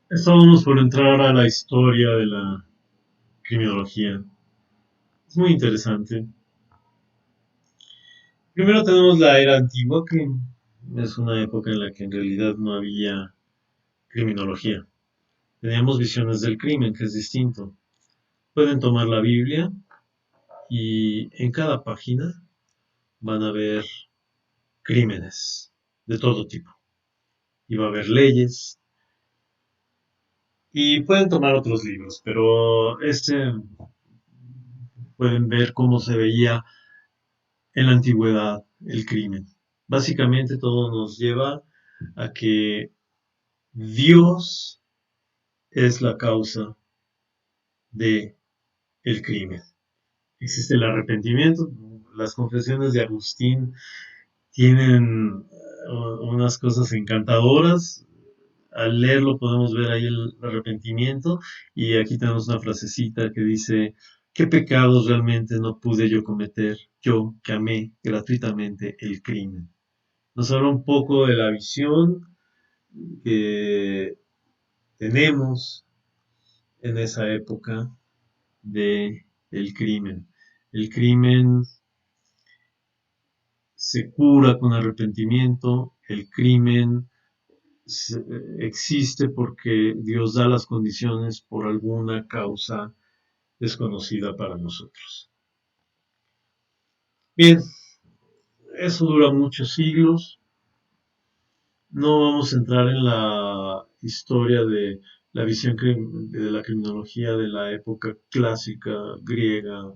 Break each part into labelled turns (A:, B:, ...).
A: Estábamos por entrar a la historia de la criminología. Es muy interesante. Primero tenemos la era antigua, que es una época en la que en realidad no había criminología. Teníamos visiones del crimen, que es distinto. Pueden tomar la Biblia y en cada página van a ver crímenes de todo tipo. Y va a haber leyes. Y pueden tomar otros libros, pero pueden ver cómo se veía en la antigüedad el crimen. Básicamente todo nos lleva a que Dios es la causa de el crimen. Existe el arrepentimiento. Las confesiones de Agustín tienen unas cosas encantadoras. Al leerlo podemos ver ahí el arrepentimiento y aquí tenemos una frasecita que dice, ¿qué pecados realmente no pude yo cometer, yo que amé gratuitamente el crimen? Nos habla un poco de la visión que tenemos en esa época de el crimen. El crimen se cura con arrepentimiento, el crimen existe porque Dios da las condiciones por alguna causa desconocida para nosotros. Bien, eso dura muchos siglos. No vamos a entrar en la historia de la visión de la criminología de la época clásica griega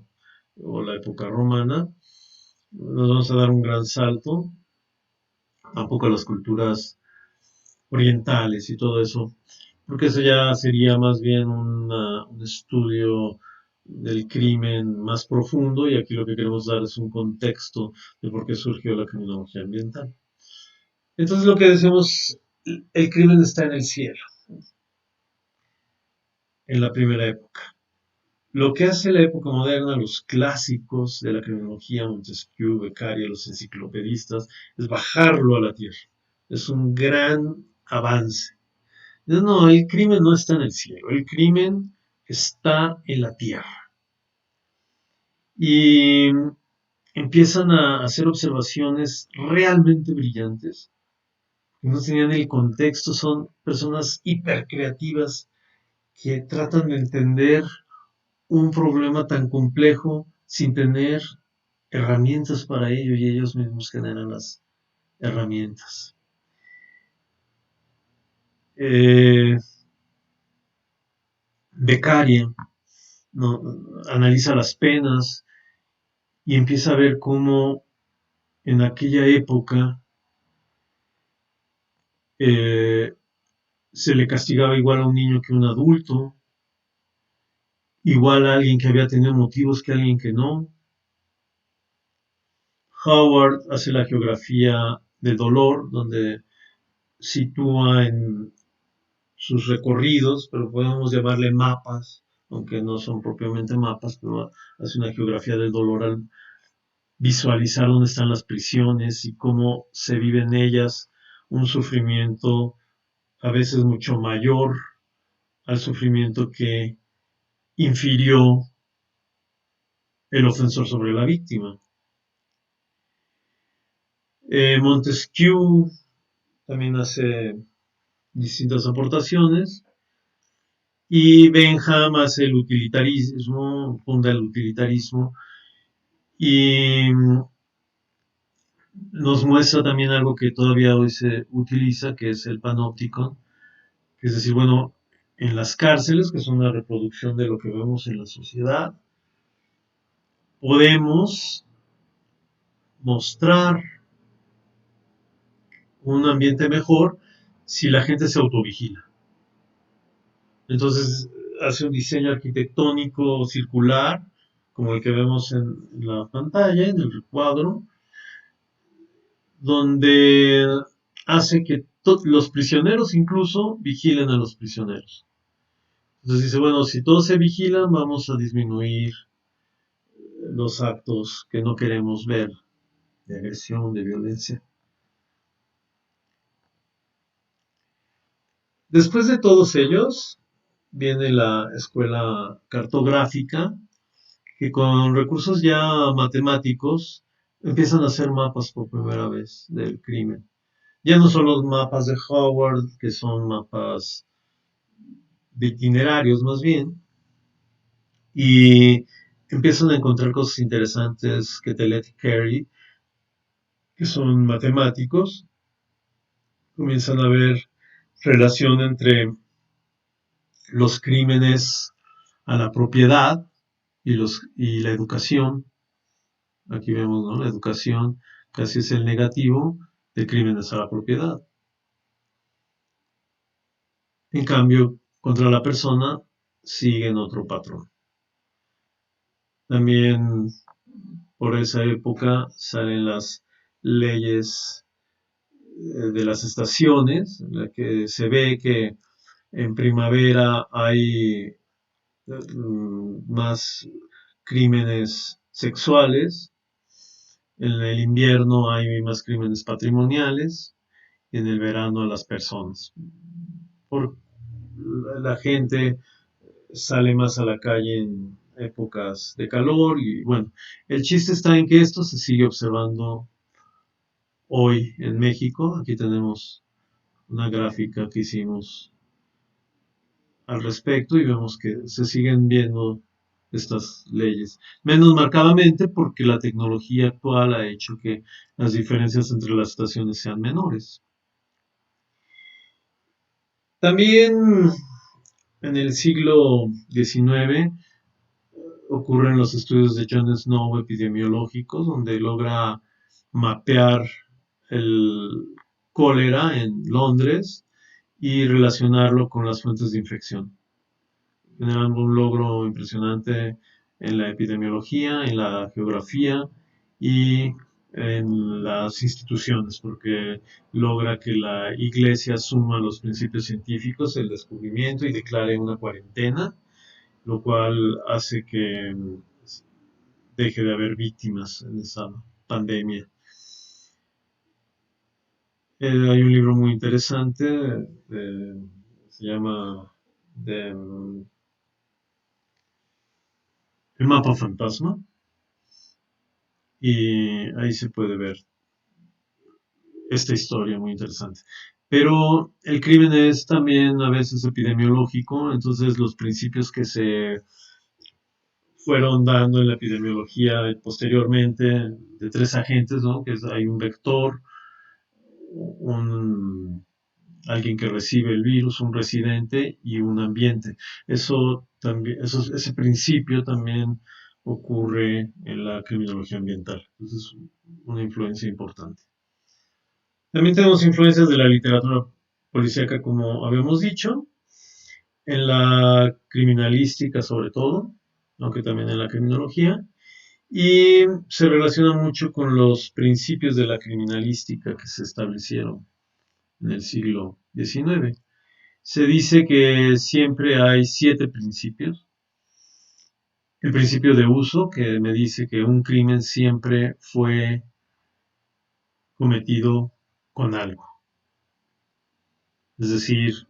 A: o la época romana. Nos vamos a dar un gran salto, tampoco a las culturas orientales y todo eso, porque eso ya sería más bien un estudio del crimen más profundo y aquí lo que queremos dar es un contexto de por qué surgió la criminología ambiental. Entonces lo que decimos, el crimen está en el cielo, en la primera época. Lo que hace la época moderna, los clásicos de la criminología, Montesquieu, Beccaria, los enciclopedistas, es bajarlo a la tierra. Es un gran avance. No, el crimen no está en el cielo, el crimen está en la tierra. Y empiezan a hacer observaciones realmente brillantes. No tenían el contexto, son personas hipercreativas que tratan de entender un problema tan complejo sin tener herramientas para ello y ellos mismos generan las herramientas. Eh, Beccaria no, analiza las penas y empieza a ver cómo en aquella época eh, se le castigaba igual a un niño que a un adulto, igual a alguien que había tenido motivos que a alguien que no. Howard hace la geografía del dolor, donde sitúa en sus recorridos, pero podemos llamarle mapas, aunque no son propiamente mapas, pero hace una geografía del dolor al visualizar dónde están las prisiones y cómo se vive en ellas un sufrimiento a veces mucho mayor al sufrimiento que infirió el ofensor sobre la víctima. Montesquieu también hace distintas aportaciones y Benham hace el utilitarismo, funda el utilitarismo y nos muestra también algo que todavía hoy se utiliza, que es el panóptico, que es decir, bueno, en las cárceles, que son una reproducción de lo que vemos en la sociedad, podemos mostrar un ambiente mejor si la gente se autovigila. Entonces hace un diseño arquitectónico circular, como el que vemos en la pantalla, en el cuadro, donde hace que los prisioneros incluso vigilen a los prisioneros. Entonces dice, bueno, si todos se vigilan, vamos a disminuir los actos que no queremos ver de agresión, de violencia. Después de todos ellos, viene la escuela cartográfica, que con recursos ya matemáticos empiezan a hacer mapas por primera vez del crimen. Ya no son los mapas de Howard, que son mapas de itinerarios más bien, y empiezan a encontrar cosas interesantes que Telet y Carey, que son matemáticos, comienzan a ver relación entre los crímenes a la propiedad y la educación. Aquí vemos, ¿no? La educación casi es el negativo de crímenes a la propiedad. En cambio, contra la persona siguen otro patrón. También por esa época salen las leyes de las estaciones, en la que se ve que en primavera hay más crímenes sexuales, en el invierno hay más crímenes patrimoniales, y en el verano las personas. Por, la gente sale más a la calle en épocas de calor y bueno, el chiste está en que esto se sigue observando hoy en México. Aquí tenemos una gráfica que hicimos al respecto y vemos que se siguen viendo estas leyes. Menos marcadamente porque la tecnología actual ha hecho que las diferencias entre las estaciones sean menores. También en el siglo XIX ocurren los estudios de John Snow epidemiológicos, donde logra mapear el cólera en Londres y relacionarlo con las fuentes de infección, generando un logro impresionante en la epidemiología, en la geografía y en las instituciones, porque logra que la iglesia asuma los principios científicos, el descubrimiento y declare una cuarentena, lo cual hace que deje de haber víctimas en esa pandemia. Hay un libro muy interesante, se llama de, El mapa fantasma, y ahí se puede ver esta historia muy interesante. Pero el crimen es también a veces epidemiológico, entonces los principios que se fueron dando en la epidemiología posteriormente de tres agentes, ¿no? Que hay un vector, un, alguien que recibe el virus, un residente y un ambiente. Eso también, ese principio también ocurre en la criminología ambiental. Entonces, una influencia importante. También tenemos influencias de la literatura policíaca, como habíamos dicho, en la criminalística sobre todo, aunque también en la criminología, y se relaciona mucho con los principios de la criminalística que se establecieron en el siglo XIX. Se dice que siempre hay 7 principios. El principio de uso, que me dice que un crimen siempre fue cometido con algo. Es decir,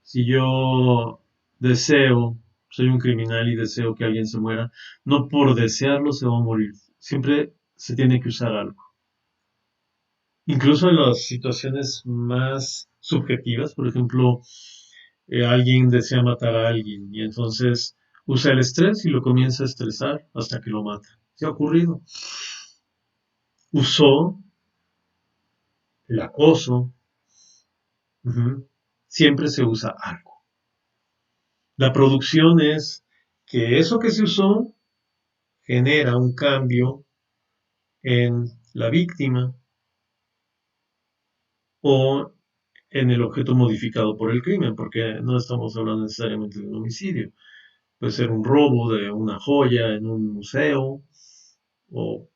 A: si yo deseo, soy un criminal y deseo que alguien se muera, no por desearlo se va a morir. Siempre se tiene que usar algo. Incluso en las situaciones más subjetivas, por ejemplo, alguien desea matar a alguien y entonces usa el estrés y lo comienza a estresar hasta que lo mata. ¿Qué ha ocurrido? Usó el acoso. Ujú. Siempre se usa algo. La producción es que eso que se usó genera un cambio en la víctima o en el objeto modificado por el crimen, porque no estamos hablando necesariamente de un homicidio. Puede ser un robo de una joya en un museo, o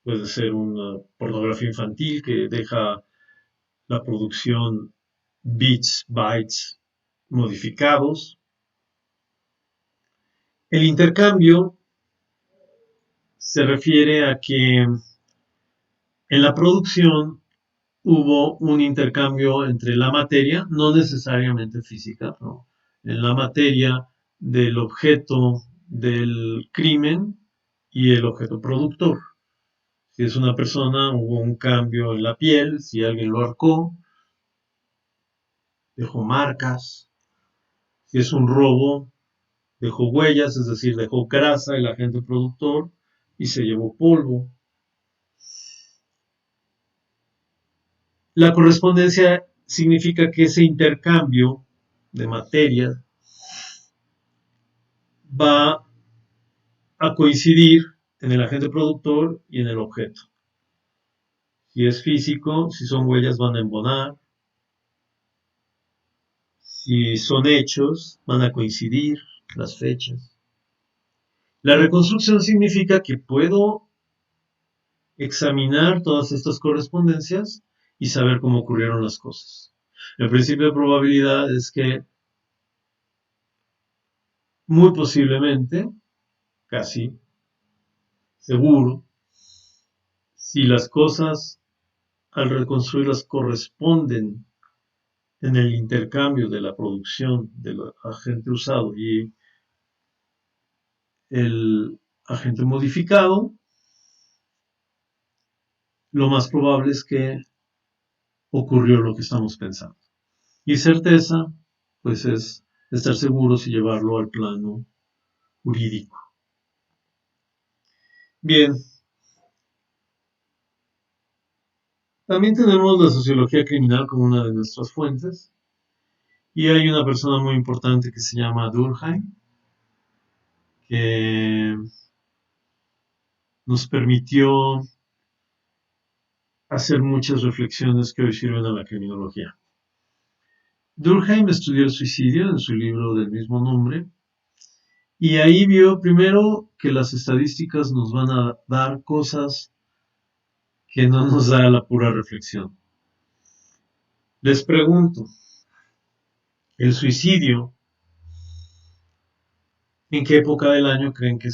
A: puede ser una pornografía infantil que deja la producción bits, bytes modificados. El intercambio se refiere a que en la producción hubo un intercambio entre la materia, no necesariamente física, ¿no? En la materia del objeto del crimen y el objeto productor. Si es una persona, hubo un cambio en la piel, si alguien lo arcó, dejó marcas. Si es un robo, dejó huellas, es decir, dejó grasa el agente productor y se llevó polvo. La correspondencia significa que ese intercambio de materia va a coincidir en el agente productor y en el objeto. Si es físico, si son huellas van a embonar, si son hechos van a coincidir las fechas. La reconstrucción significa que puedo examinar todas estas correspondencias y saber cómo ocurrieron las cosas. El principio de probabilidad es que muy posiblemente, casi seguro, si las cosas al reconstruirlas corresponden en el intercambio de la producción del agente usado y el agente modificado, lo más probable es que ocurrió lo que estamos pensando. Y certeza, pues es estar seguros y llevarlo al plano jurídico. Bien, también tenemos la sociología criminal como una de nuestras fuentes. Y hay una persona muy importante que se llama Durkheim, que nos permitió hacer muchas reflexiones que hoy sirven a la criminología. Durkheim estudió el suicidio en su libro del mismo nombre y ahí vio primero que las estadísticas nos van a dar cosas que no nos da la pura reflexión. Les pregunto, ¿el suicidio en qué época del año creen que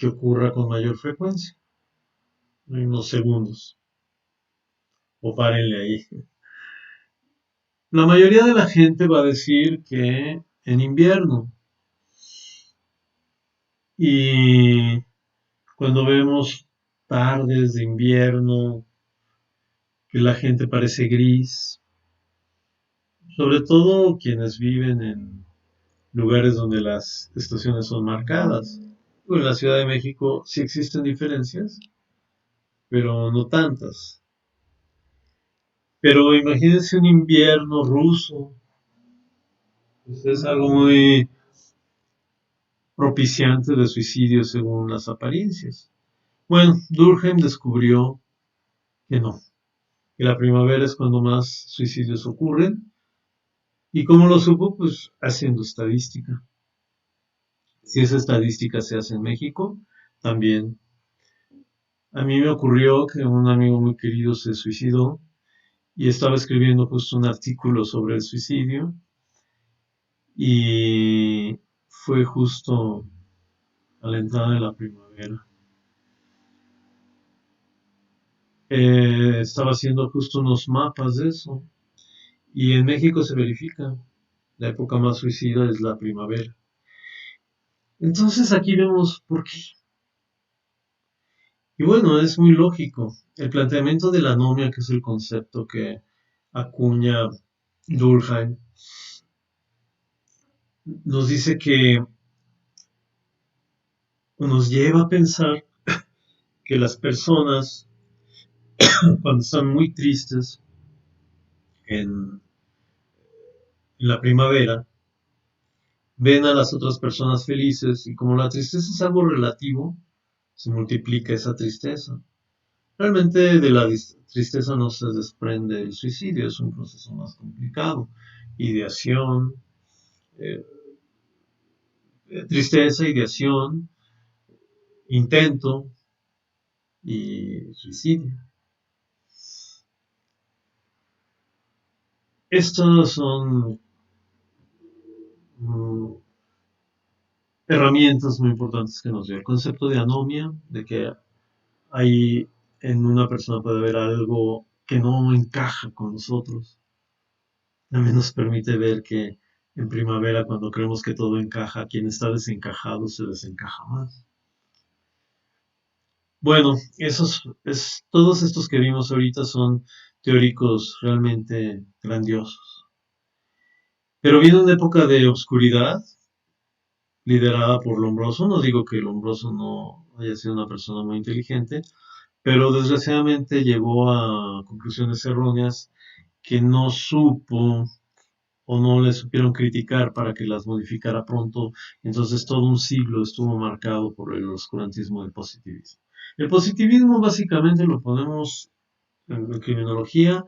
A: ocurra con mayor frecuencia? En unos segundos, o párenle ahí. La mayoría de la gente va a decir que en invierno. Y cuando vemos tardes de invierno, que la gente parece gris, sobre todo quienes viven en lugares donde las estaciones son marcadas. En la Ciudad de México sí existen diferencias, pero no tantas. Pero imagínense un invierno ruso, pues es algo muy propiciante de suicidio según las apariencias. Bueno, Durkheim descubrió que no, que la primavera es cuando más suicidios ocurren. ¿Y cómo lo supo? Pues haciendo estadística. Si esa estadística se hace en México, también. A mí me ocurrió que un amigo muy querido se suicidó y estaba escribiendo justo un artículo sobre el suicidio y fue justo a la entrada de la primavera. Estaba haciendo justo unos mapas de eso y en México se verifica. La época más suicida es la primavera. Entonces aquí vemos por qué. Y bueno, es muy lógico. El planteamiento de la anomia, que es el concepto que acuña Durkheim, nos dice que nos lleva a pensar que las personas, cuando están muy tristes en, en la primavera, ven a las otras personas felices y como la tristeza es algo relativo, se multiplica esa tristeza. Realmente de la tristeza no se desprende el suicidio, es un proceso más complicado. Ideación, eh, tristeza, ideación, intento y suicidio. Estas son mm, herramientas muy importantes que nos dio el concepto de anomia, de que Hay en una persona puede haber algo que no encaja con nosotros. También nos permite ver que en primavera, cuando creemos que todo encaja, quien está desencajado se desencaja más. Bueno, todos estos que vimos ahorita son teóricos realmente grandiosos. Pero viene una época de oscuridad liderada por Lombroso. No digo que Lombroso no haya sido una persona muy inteligente, pero desgraciadamente llegó a conclusiones erróneas que no supo o no le supieron criticar para que las modificara pronto. Entonces todo un siglo estuvo marcado por el oscurantismo del positivismo. El positivismo básicamente lo podemos en criminología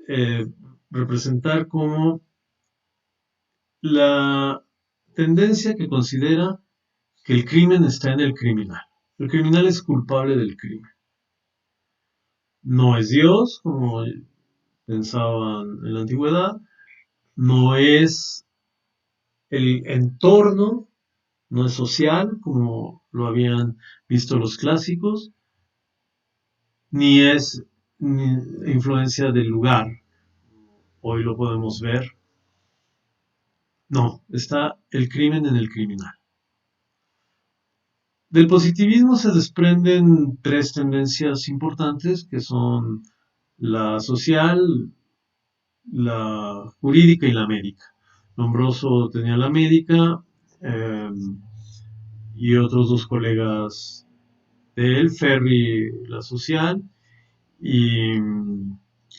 A: eh, representar como la tendencia que considera que el crimen está en el criminal. El criminal es culpable del crimen. No es Dios, como pensaban en la antigüedad, no es el entorno, no es social, como lo habían visto los clásicos, ni es ni influencia del lugar. Hoy lo podemos ver. No, está el crimen en el criminal. Del positivismo se desprenden tres tendencias importantes que son la social, la jurídica y la médica. Lombroso tenía la médica eh, y otros dos colegas de él, Ferri la social y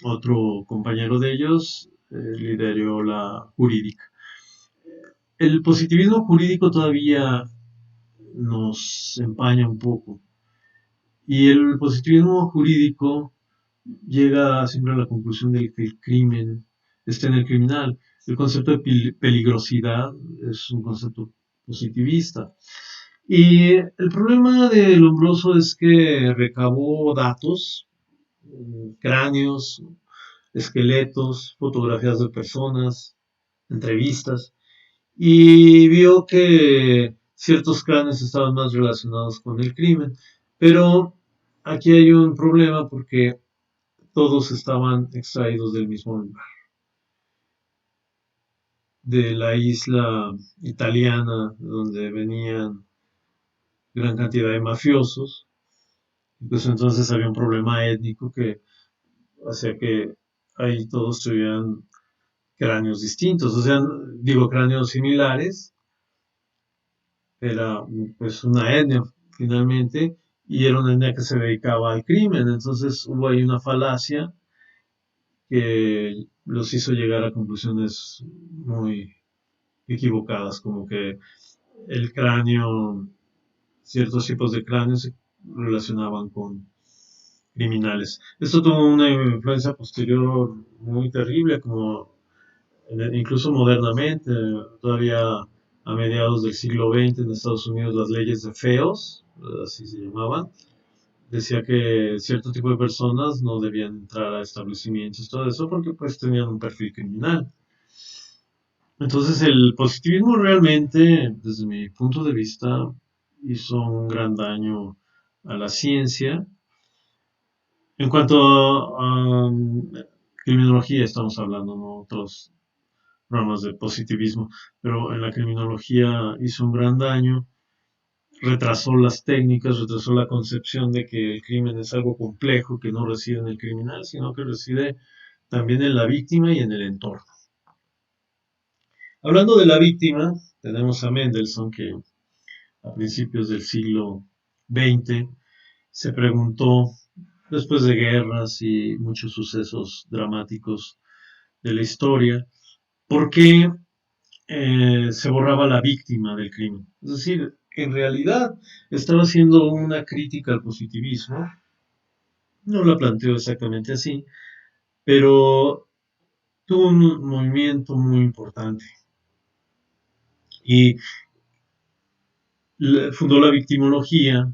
A: otro compañero de ellos lideró la jurídica. El positivismo jurídico todavía nos empaña un poco y el positivismo jurídico llega siempre a la conclusión de que el crimen está en el criminal. El concepto de peligrosidad es un concepto positivista. Y el problema de Lombroso es que recabó datos, cráneos, esqueletos, fotografías de personas, entrevistas, y vio que ciertos cráneos estaban más relacionados con el crimen. Pero aquí hay un problema porque todos estaban extraídos del mismo lugar, de la isla italiana donde venían gran cantidad de mafiosos. Pues entonces había un problema étnico que hacía que ahí todos tuvieran cráneos distintos, o sea, digo cráneos similares, era pues una etnia finalmente, y era una etnia que se dedicaba al crimen, entonces hubo ahí una falacia que los hizo llegar a conclusiones muy equivocadas, como que el cráneo, ciertos tipos de cráneos se relacionaban con criminales. Esto tuvo una influencia posterior muy terrible, como incluso modernamente, todavía a mediados del siglo XX en Estados Unidos las leyes de feos, así se llamaban, decía que cierto tipo de personas no debían entrar a establecimientos, todo eso, porque pues tenían un perfil criminal. Entonces el positivismo realmente, desde mi punto de vista, hizo un gran daño a la ciencia. En cuanto a criminología, estamos hablando, ¿no? Otros ramas de positivismo, pero en la criminología hizo un gran daño, retrasó las técnicas, retrasó la concepción de que el crimen es algo complejo, que no reside en el criminal, sino que reside también en la víctima y en el entorno. Hablando de la víctima, tenemos a Mendelssohn que a principios del siglo XX se preguntó, después de guerras y muchos sucesos dramáticos de la historia, por qué se borraba la víctima del crimen. Es decir, en realidad estaba haciendo una crítica al positivismo, no la planteó exactamente así, pero tuvo un movimiento muy importante y fundó la victimología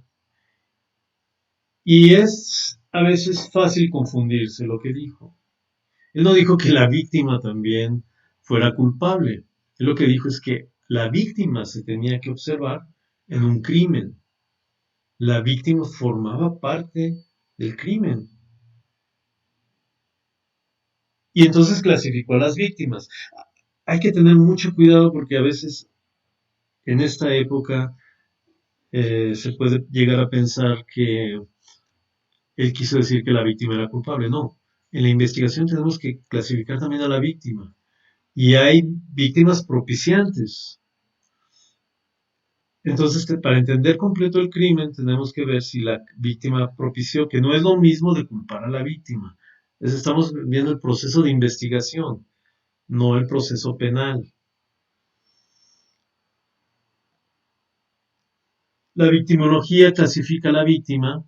A: y es a veces fácil confundirse lo que dijo. Él no dijo que la víctima también fuera culpable. Él lo que dijo es que la víctima se tenía que observar en un crimen. La víctima formaba parte del crimen. Y entonces clasificó a las víctimas. Hay que tener mucho cuidado porque a veces en esta época se puede llegar a pensar que él quiso decir que la víctima era culpable. No, en la investigación tenemos que clasificar también a la víctima. Y hay víctimas propiciantes. Entonces, para entender completo el crimen, tenemos que ver si la víctima propició, que no es lo mismo de culpar a la víctima. Estamos viendo el proceso de investigación, no el proceso penal. La victimología clasifica a la víctima.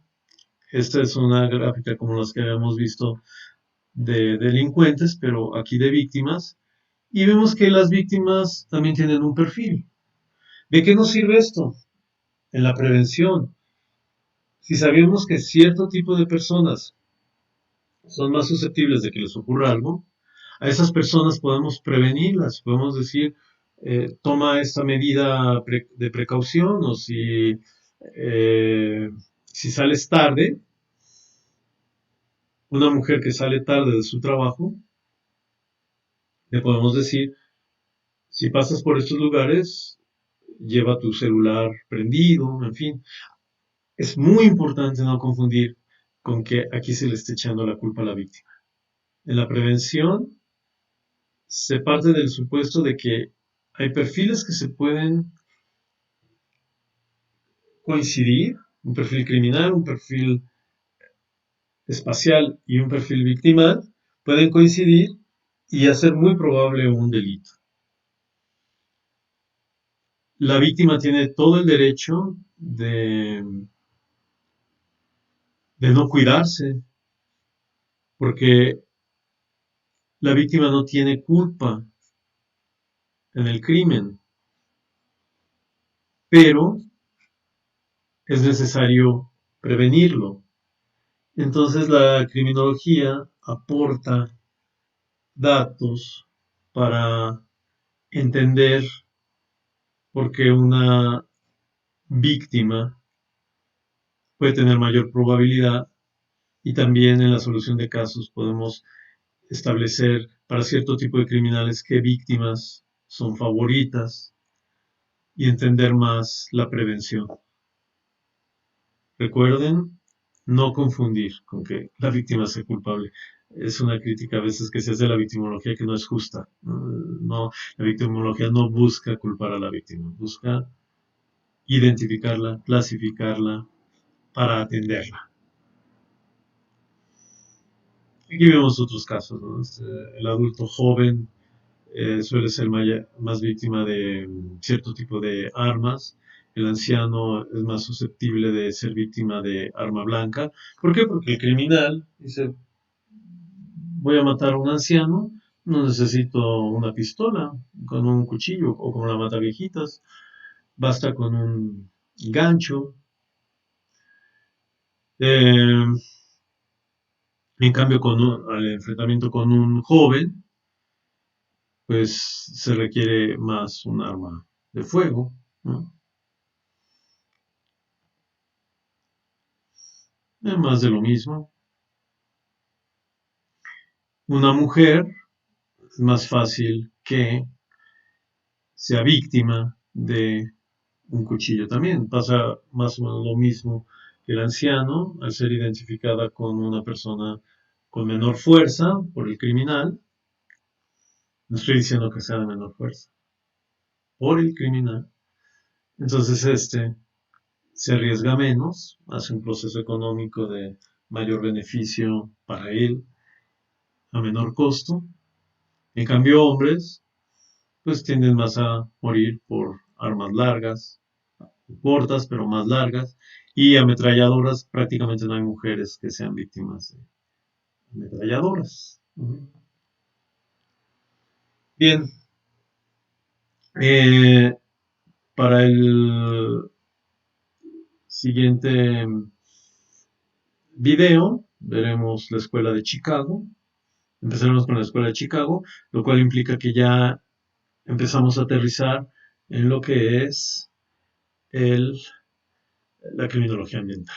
A: Esta es una gráfica como las que habíamos visto de delincuentes, pero aquí de víctimas. Y vemos que las víctimas también tienen un perfil. ¿De qué nos sirve esto? En la prevención. Si sabemos que cierto tipo de personas son más susceptibles de que les ocurra algo, a esas personas podemos prevenirlas, podemos decir, toma esta medida de precaución o si sales tarde, una mujer que sale tarde de su trabajo, le podemos decir, si pasas por estos lugares, lleva tu celular prendido, en fin. Es muy importante no confundir con que aquí se le esté echando la culpa a la víctima. En la prevención se parte del supuesto de que hay perfiles que se pueden coincidir, un perfil criminal, un perfil espacial y un perfil victimal, pueden coincidir y hacer muy probable un delito. La víctima tiene todo el derecho de no cuidarse, porque la víctima no tiene culpa en el crimen, pero es necesario prevenirlo. Entonces la criminología aporta datos para entender por qué una víctima puede tener mayor probabilidad y también en la solución de casos podemos establecer para cierto tipo de criminales qué víctimas son favoritas y entender más la prevención. Recuerden no confundir con que la víctima sea culpable. Es una crítica a veces que se hace a la victimología que no es justa. No, la victimología no busca culpar a la víctima, busca identificarla, clasificarla para atenderla. Aquí vemos otros casos, ¿no? El adulto joven suele ser más víctima de cierto tipo de armas. El anciano es más susceptible de ser víctima de arma blanca. ¿Por qué? Porque el criminal dice, voy a matar a un anciano, no necesito una pistola, con un cuchillo o con la mata viejitas, basta con un gancho. Eh, en cambio, al enfrentamiento con un joven, pues se requiere más un arma de fuego, ¿no? Más de lo mismo. Una mujer es más fácil que sea víctima de un cuchillo también. Pasa más o menos lo mismo que el anciano, al ser identificada con una persona con menor fuerza por el criminal. No estoy diciendo que sea de menor fuerza, por el criminal. Entonces se arriesga menos, hace un proceso económico de mayor beneficio para él a menor costo. En cambio, hombres, pues tienden más a morir por armas largas, cortas pero más largas, y ametralladoras. Prácticamente no hay mujeres que sean víctimas de ametralladoras. Bien, eh, para el siguiente video veremos la escuela de Chicago. Empezaremos con la escuela de Chicago, lo cual implica que ya empezamos a aterrizar en lo que es el la criminología ambiental.